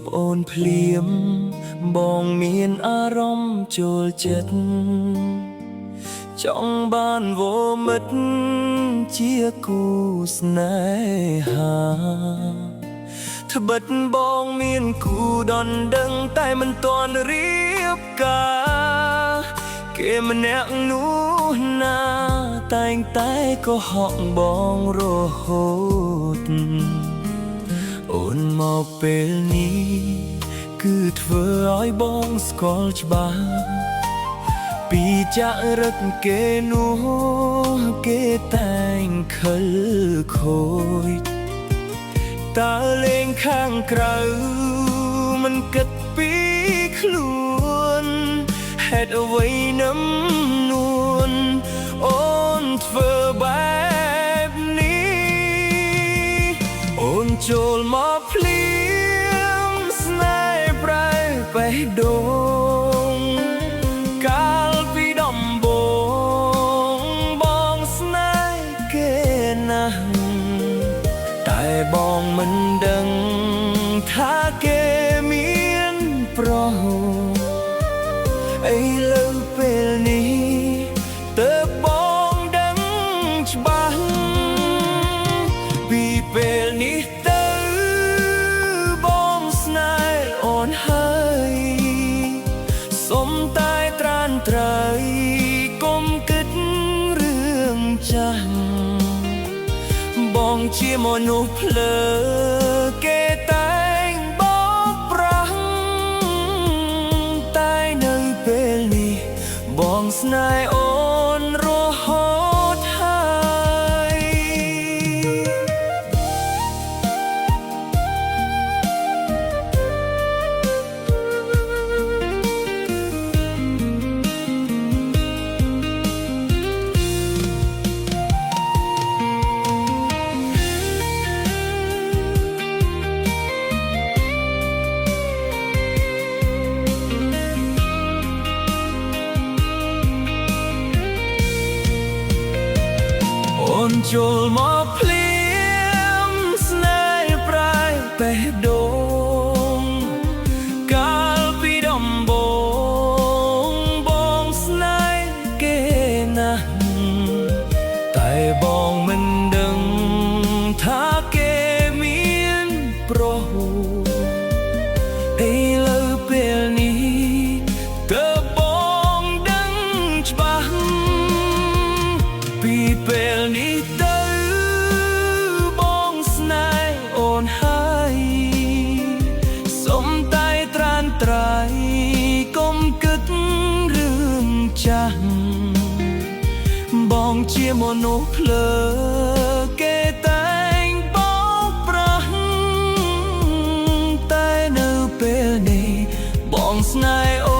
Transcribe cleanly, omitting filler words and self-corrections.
បអូនភ្លាមបងមានអារម្មណ៍ចូលចិត្តចង់បានវមិត្តជាគូស្នេហាត្បិតបងមានគូដនដឹងតែមិនទាន់រៀបការគេម្នាក់នោះណាតែងតែកុហកបងរហូតអូនមកពេលនេះគឺធ្វើឲ្យបងស្គាល់ច្បាស់ពីចារឹកគេនោះគេតែងខិលខូចតើលេងខាងក្រៅមិនគិតពីខ្លួនហេតុអ្វីនឹមនួនអូនធ្វើបែបនេះអូនចូលមកភ្លាមស្នេហ៍ប្រែបេះដូងកាលពីដំបូងបងស្នេហ៍គេណាស់តែបងមិនដឹងថាគេមានប្រហូឥឡូវពេលនេះទើបបងដឹងច្បាស់ពីពេលនេះទៅបងស្នេហ៍អូនហើយសុំតែត្រានត្រៃកុំគិតរឿងចាស់បងជាមនុស្សភ្លើគេតែងបោកប្រាស់តែនៅពេលនេះបងស្នេហ៍អូនរហូតហើយអូនចូលមកភ្លាមស្នេហ៍ប្រែបេះដូងកាលពីដំបូងបងស្នេហ៍គេណាស់តែបងមិនដឹងថាគេមានប្រហូឥឡូវពេលនេះទើបបងដឹងច្បាស់ពីពេលនេះទៅបងស្នេហ៍អូនហើយសុំតែត្រានត្រៃកុំគិតរឿងចាស់បងជាមនុស្សភ្លើគេតែងបោកប្រាស់តែនៅពេលនេះបងស្នេហ៍